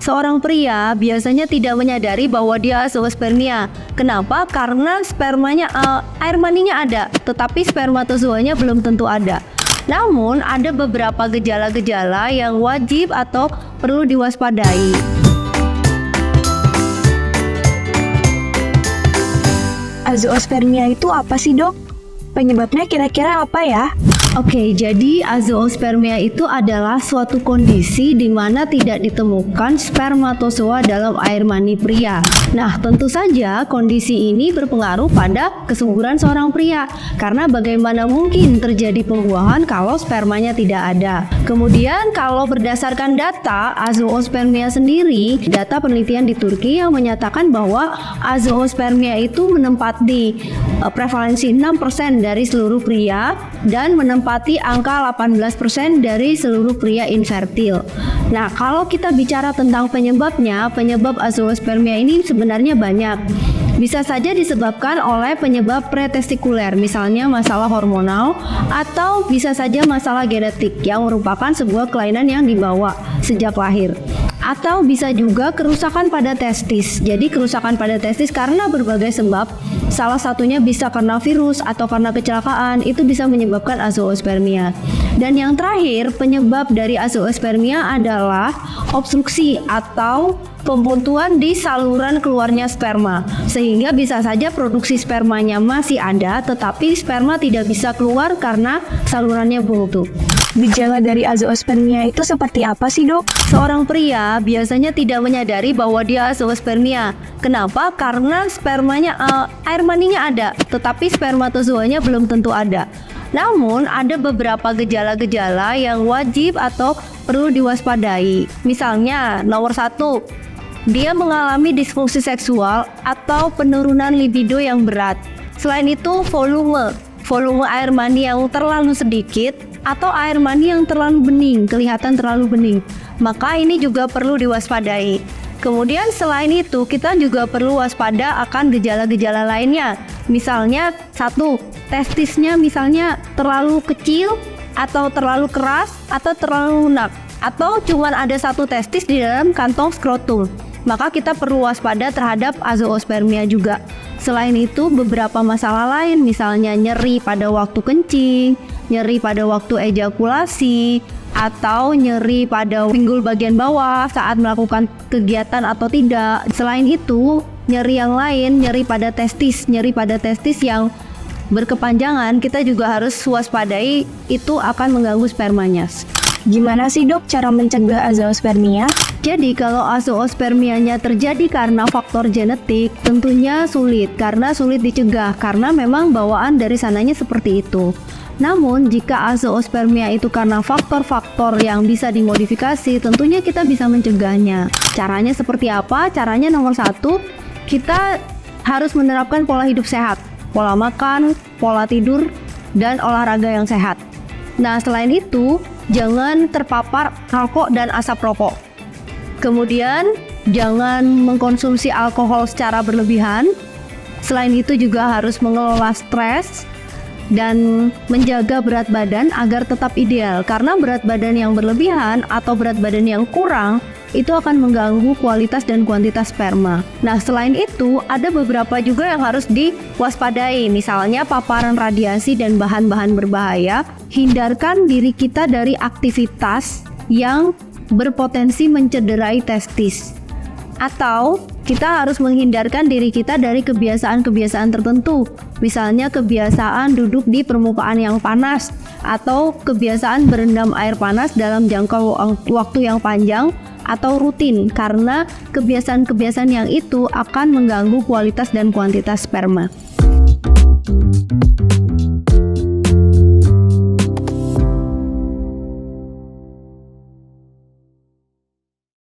Seorang pria biasanya tidak menyadari bahwa dia zoospermia. Kenapa? Karena air maninya ada, tetapi spermatozoanya belum tentu ada. Namun, ada beberapa gejala-gejala yang wajib atau perlu diwaspadai. Azoospermia itu apa sih, Dok? Penyebabnya kira-kira apa ya? Oke, jadi azoospermia itu adalah suatu kondisi di mana tidak ditemukan spermatozoa dalam air mani pria. Nah, tentu saja kondisi ini berpengaruh pada kesuburan seorang pria, karena bagaimana mungkin terjadi pembuahan kalau spermanya tidak ada. Kemudian kalau berdasarkan data azoospermia sendiri, data penelitian di Turki yang menyatakan bahwa azoospermia itu menempati prevalensi 6% dari seluruh pria dan menempati angka 18% dari seluruh pria infertil. Nah, kalau kita bicara tentang penyebabnya, penyebab azoospermia ini sebenarnya banyak. Bisa saja disebabkan oleh penyebab pretestikuler, misalnya masalah hormonal, atau bisa saja masalah genetik yang merupakan sebuah kelainan yang dibawa sejak lahir. Atau bisa juga kerusakan pada testis. Jadi kerusakan pada testis karena berbagai sebab, salah satunya bisa karena virus atau karena kecelakaan, itu bisa menyebabkan azoospermia. Dan yang terakhir, penyebab dari azoospermia adalah obstruksi atau pembuntuan di saluran keluarnya sperma, sehingga bisa saja produksi spermanya masih ada, tetapi sperma tidak bisa keluar karena salurannya buntu. Gejala dari azoospermia itu seperti apa sih, Dok? Seorang pria biasanya tidak menyadari bahwa dia azoospermia. Kenapa? Karena air maninya ada, tetapi spermatozoanya belum tentu ada. Namun, ada beberapa gejala-gejala yang wajib atau perlu diwaspadai. Misalnya, nomor 1, dia mengalami disfungsi seksual atau penurunan libido yang berat. Selain itu, volume air mani yang terlalu sedikit atau air mani yang terlalu bening, kelihatan terlalu bening, maka ini juga perlu diwaspadai. Kemudian selain itu, kita juga perlu waspada akan gejala-gejala lainnya. Misalnya 1, testisnya misalnya terlalu kecil atau terlalu keras atau terlalu lunak, atau cuma ada 1 testis di dalam kantong skrotum, maka kita perlu waspada terhadap azoospermia juga. Selain itu, beberapa masalah lain, misalnya nyeri pada waktu kencing, nyeri pada waktu ejakulasi, atau nyeri pada pinggul bagian bawah saat melakukan kegiatan atau tidak. Selain itu, nyeri yang lain, nyeri pada testis yang berkepanjangan, kita juga harus waspadai, itu akan mengganggu spermanya. Gimana sih, Dok, cara mencegah azoospermia? Jadi kalau azoospermianya terjadi karena faktor genetik, tentunya sulit dicegah karena memang bawaan dari sananya seperti itu. Namun jika azoospermia itu karena faktor-faktor yang bisa dimodifikasi, tentunya kita bisa mencegahnya. Caranya seperti apa? Caranya nomor 1, kita harus menerapkan pola hidup sehat, pola makan, pola tidur, dan olahraga yang sehat. Nah, selain itu, jangan terpapar rokok dan asap rokok. Kemudian, jangan mengkonsumsi alkohol secara berlebihan. Selain itu juga harus mengelola stres dan menjaga berat badan agar tetap ideal. Karena berat badan yang berlebihan atau berat badan yang kurang itu akan mengganggu kualitas dan kuantitas sperma. Nah, selain itu ada beberapa juga yang harus diwaspadai, misalnya paparan radiasi dan bahan-bahan berbahaya. Hindarkan diri kita dari aktivitas yang berpotensi mencederai testis. Atau kita harus menghindarkan diri kita dari kebiasaan-kebiasaan tertentu, misalnya kebiasaan duduk di permukaan yang panas atau kebiasaan berendam air panas dalam jangka waktu yang panjang atau rutin, karena kebiasaan-kebiasaan yang itu akan mengganggu kualitas dan kuantitas sperma.